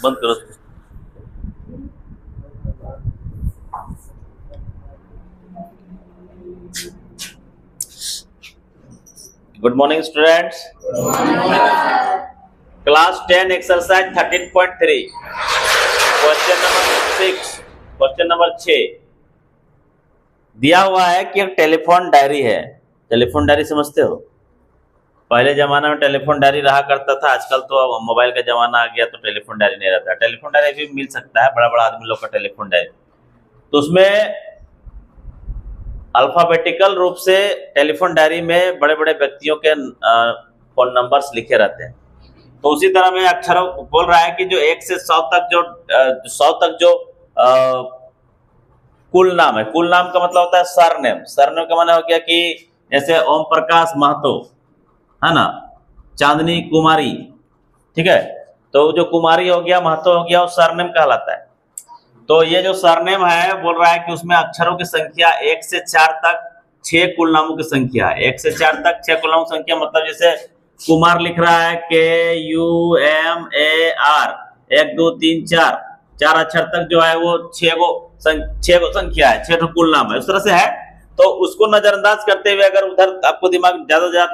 बंद करो। Good morning students. Class 10 exercise 13.3 question number 6 दिया हुआ है कि एक टेलीफोन डायरी है। टेलीफोन डायरी समझते हो? पहले जमाना में टेलीफोन डायरी रहा करता था, आजकल तो मोबाइल का जमाना आ गया तो टेलीफोन डायरी नहीं रहता। टेलीफोन डायरी भी मिल सकता है, बड़ा बड़ा आदमी लोग का टेलीफोन डायरी। तो उसमें अल्फाबेटिकल रूप से टेलीफोन डायरी में बड़े बड़े व्यक्तियों के फोन नंबर्स लिखे रहते हैं। तो उसी तरह में अक्षरों बोल रहा है कि जो 1 से 100 तक जो कुल नाम है। कुल नाम का मतलब होता है सरनेम। सरनेम का मतलब हो गया कि जैसे ओम प्रकाश महतो है ना, चांदनी कुमारी, ठीक है। तो जो कुमारी हो गया, महतो हो गया, वो सरनेम कहलाता है। तो ये जो सरनेम है बोल रहा है कि उसमें अक्षरों की संख्या 1 से 4 तक 6 कुल नामों की संख्या है। 1 से 4 तक 6 कुल नामों की संख्या मतलब जैसे कुमार लिख रहा है KUMAR 1 2 3 4 4 अक्षर तक जो है वो 6 गो संख्या है, 6 कुल नाम है, उस तरह से है। तो उसको नजरअंदाज करते हुए अगर उधर आपको दिमाग ज्यादा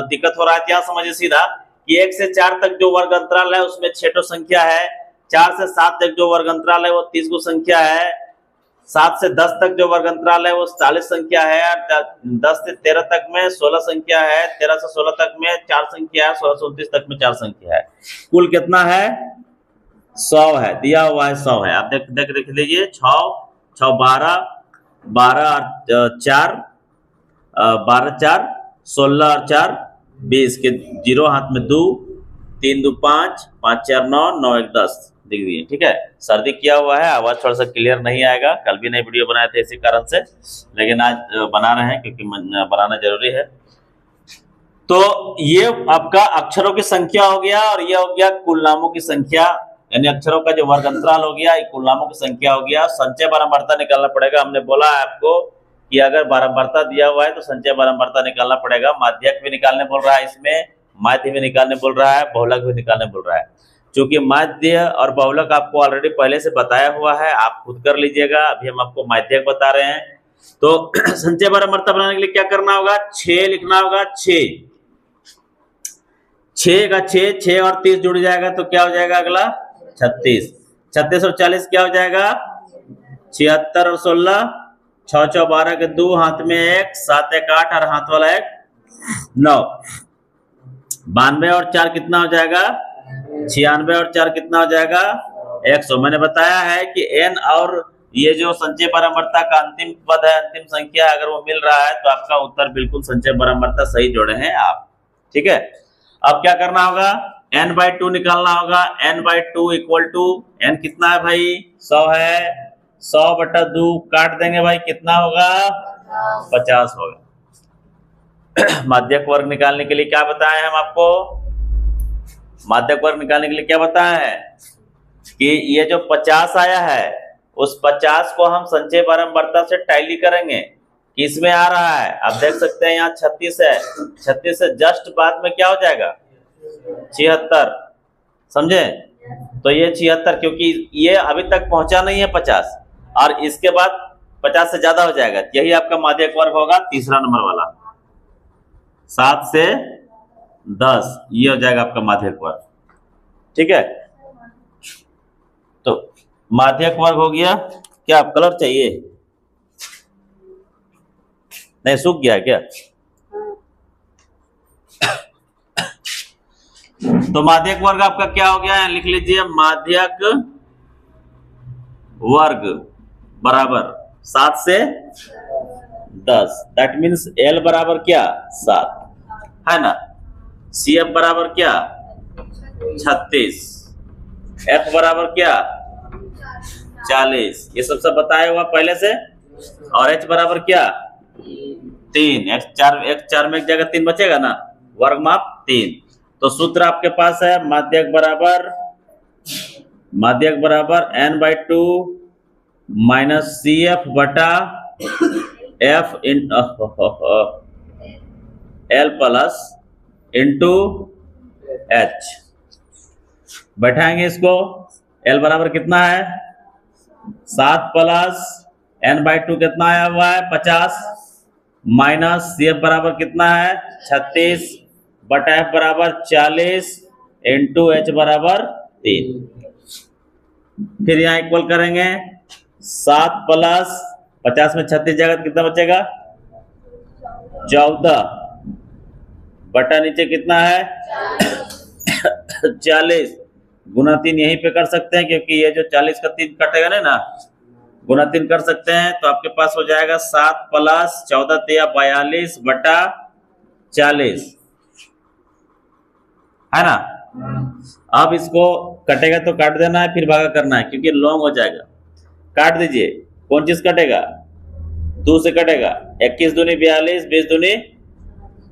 दिक्कत हो रहा है, क्या समझिए सीधा कि 1 से 4 तक जो वर्ग अंतराल है उसमें 6 संख्या है। 4 से 7 तक जो वर्ग अंतराल है वो 30 गो संख्या है। 7 से 10 तक जो वर्ग अंतराल है वो 40 संख्या है। 10 से 13 तक में 16 संख्या है। 13 से 16 तक में 4 संख्या है। 16 से 29 तक में 4 संख्या है। कुल कितना है? 100 है, दिया हुआ है 100 है। आप देख लीजिए 6 6 12 12 और 4 12 4 16 और 4 20 के जीरो हाथ में 2 3 2 5 5 4 9 9 1 10 दिख दिए, ठीक है। सर्दी किया हुआ है, आवाज थोड़ा सा क्लियर नहीं आएगा। कल भी नई वीडियो बनाए थे इसी कारण से, लेकिन आज बना रहे हैं क्योंकि बनाना जरूरी है। तो ये आपका अक्षरों की संख्या हो गया और ये हो गया कुल नामों की संख्या, यानी अक्षरों का जो वर्ग अंतराल हो गया, कुल नामों की संख्या हो गया। संचय बारंबारता निकालना पड़ेगा। हमने बोला है आपको कि अगर बारंबारता दिया हुआ है तो संचय बारंबारता निकालना पड़ेगा। माध्यक भी निकालने बोल रहा है, इसमें माध्य भी निकालने बोल रहा है, बहुलक भी निकालने बोल रहा है। क्योंकि माध्य और बहुलक आपको ऑलरेडी पहले से बताया हुआ है, आप खुद कर लीजिएगा। अभी हम आपको माध्यक बता रहे हैं। तो संचय बारंबारता बनाने के लिए क्या करना होगा? 6 लिखना होगा। 6 का 6 और 30 जुड़ जाएगा तो क्या हो जाएगा? अगला 36। 36 और 40 क्या हो जाएगा? 76 और 16 6 6 12 के 2 हाथ में 1 7 1 8 और हाथ वाला 1 9। 92 और 4 कितना हो जाएगा? 96 और 4 कितना हो जाएगा? 100। मैंने बताया है कि n और ये जो संचय बारंबारता का अंतिम पद है, अंतिम संख्या, अगर वो मिल रहा है तो आपका उत्तर बिल्कुल संचय बारंबारता सही जोड़े हैं आप, ठीक है। अब क्या करना होगा? n/2 निकालना होगा। n/2 इक्वल टू n कितना है भाई? 100 है। 100/2 काट देंगे भाई, कितना होगा? 50 होगा। माध्यक वर्ग निकालने के लिए क्या बताए हम आपको? माध्यक वर्ग निकालने के लिए क्या बताया है कि ये जो 50 आया है उस 50 को हम संचय बारंबारता से टैली करेंगे। किसमें आ रहा है? आप देख सकते हैं यहाँ 36 है। 36 से जस्ट बाद में क्या हो जाएगा? 76, समझे? तो ये 76, क्योंकि ये अभी तक पहुंचा नहीं है 50 और इसके बाद 50 से ज्यादा हो जाएगा। यही आपका माध्यक वर्ग होगा, तीसरा नंबर वाला 7 से 10, ये हो जाएगा आपका माध्यक वर्ग, ठीक है। तो माध्यक वर्ग हो गया। क्या आप कलर चाहिए? नहीं, सूख गया क्या? तो माध्यक वर्ग आपका क्या हो गया? लिख लीजिए माध्यक वर्ग बराबर 7 से 10। दैट मीन्स L बराबर क्या? 7 है ना। CF बराबर क्या? 36। F बराबर क्या? 40। ये सब बताया हुआ पहले से। और H बराबर क्या? 3। X 4 में एक जगह 3 बचेगा ना, वर्ग माप 3। तो सूत्र आपके पास है माध्यक बराबर n/2 माइनस CF बटा F इन L प्लस इंटू H। बैठाएंगे इसको, L बराबर कितना है 7 प्लस n/2 कितना आया हुआ है 50 माइनस CF बराबर कितना है 36 बटा F बराबर 40 इंटू H बराबर 3। फिर यहाँ इक्वल करेंगे 7 प्लस 50 में 36 जाएगा तो कितना बचेगा 14 बटा नीचे कितना है 40 गुना 3 यहीं पे कर सकते हैं क्योंकि ये जो 40 का 3 कटेगा ना गुना 3 कर सकते हैं तो आपके पास हो जाएगा 7 प्लस 14 तिया 42 बटा 40 है ना। अब इसको कटेगा तो काट देना है फिर भागा करना है क्योंकि लॉन्ग हो जाएगा। काट दीजिए कौन चीज कटेगा 2 से कटेगा 21 दूनी 42 20 दूनी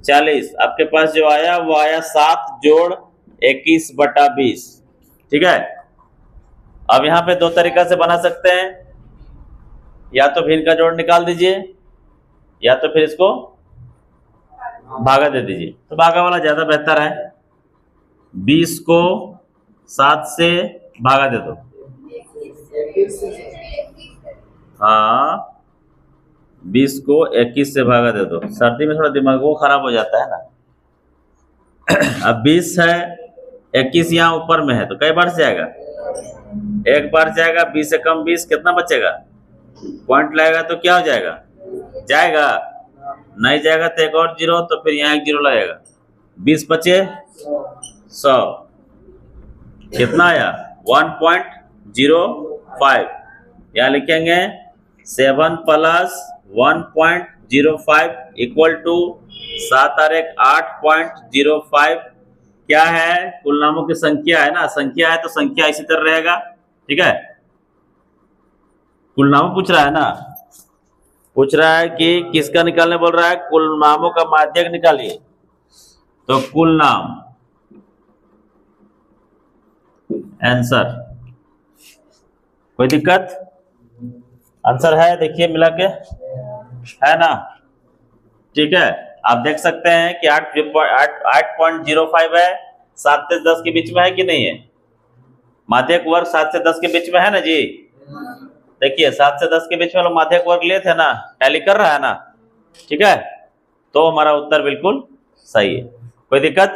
40 आपके पास जो आया वो आया 7 जोड़ 21 बटा 20। ठीक है। अब यहाँ पे दो तरीका से बना सकते हैं या तो भिन्न का जोड़ निकाल दीजिए या तो फिर इसको भागा दे दीजिए। तो भागा वाला ज्यादा बेहतर है 20 को 7 से भागा दे दो। हाँ 20 को 21 से भागा दे दो। सर्दी में थोड़ा दिमाग वो खराब हो जाता है ना। अब 20 है 21 यहाँ ऊपर में है तो कई बार से जाएगा एक बार जाएगा 20 से कम 20 कितना बचेगा पॉइंट लगेगा तो क्या हो जाएगा जाएगा नहीं जाएगा तो एक और जीरो तो फिर यहाँ एक जीरो लगेगा 20 बचे 100 कितना आया 1.05 यहाँ लिखेंगे 7 प्लस 1.05 इक्वल टू 7 और 1 8.05 क्या है कुल नामों की संख्या है ना। संख्या है तो संख्या इसी तरह रहेगा। ठीक है। कुल नाम पूछ रहा है ना पूछ रहा है कि किसका निकालने बोल रहा है कुल नामों का माध्यक निकालिए। तो कुल नाम आंसर कोई दिक्कत आंसर है देखिए मिला के है ना। ठीक है। आप देख सकते हैं कि 8.05 है 7 से 10 के बीच में है कि नहीं है। माध्यक वर्ग 7 से 10 के बीच में है ना जी। देखिए 7 से 10 के बीच में लोग माध्यक वर्ग लिए थे ना टैली कर रहा है ना। ठीक है। तो हमारा उत्तर बिल्कुल सही है। कोई दिक्कत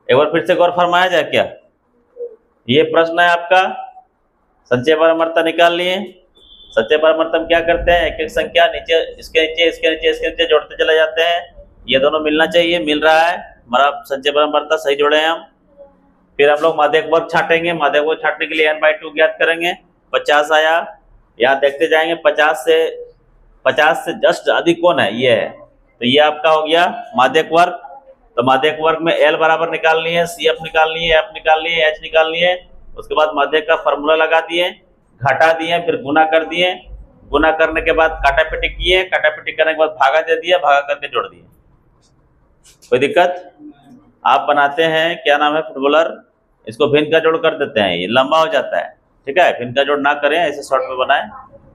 एक बार फिर से गौर फरमाया जाए क्या। ये प्रश्न है आपका संचय परमर्थ निकाल लिए। संचय परमर्थ हम क्या करते हैं एक एक संख्या नीचे इसके नीचे इसके नीचे इसके नीचे जोड़ते चले जाते हैं। ये दोनों मिलना चाहिए मिल रहा है हमारा संचय परमर्थ सही जोड़े हैं हम। फिर हम लोग माध्यक वर्ग छाटेंगे। माध्यक वर्ग छाटने के लिए n/2 ज्ञात करेंगे 50 आया। यहाँ देखते जाएंगे 50 से जस्ट अधिक कौन है ये है तो ये आपका हो गया माध्यक वर्ग। तो माध्यक वर्ग में L बराबर निकाल लिए CF निकाल लिए F निकाल लिए H निकाल लिए। उसके बाद माध्यक का फॉर्मूला लगा दिए घटा दिए फिर गुना कर दिए। गुना करने के बाद काटापीटी किए काटापीटी करने के बाद भागा दे दिया भागा करके जोड़ दिए। कोई दिक्कत आप बनाते हैं क्या नाम है फुटबॉलर इसको भिन्न का जोड़ कर देते हैं ये लंबा हो जाता है। ठीक है। भिन्न का जोड़ ना करें ऐसे शॉर्ट में बनाएं।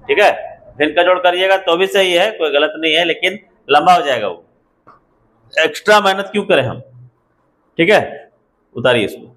ठीक है। भिन्न का जोड़ करिएगा तो भी सही है कोई गलत नहीं है लेकिन लंबा हो जाएगा वो एक्स्ट्रा मेहनत क्यों करें हम। ठीक है। उतारिए इसको।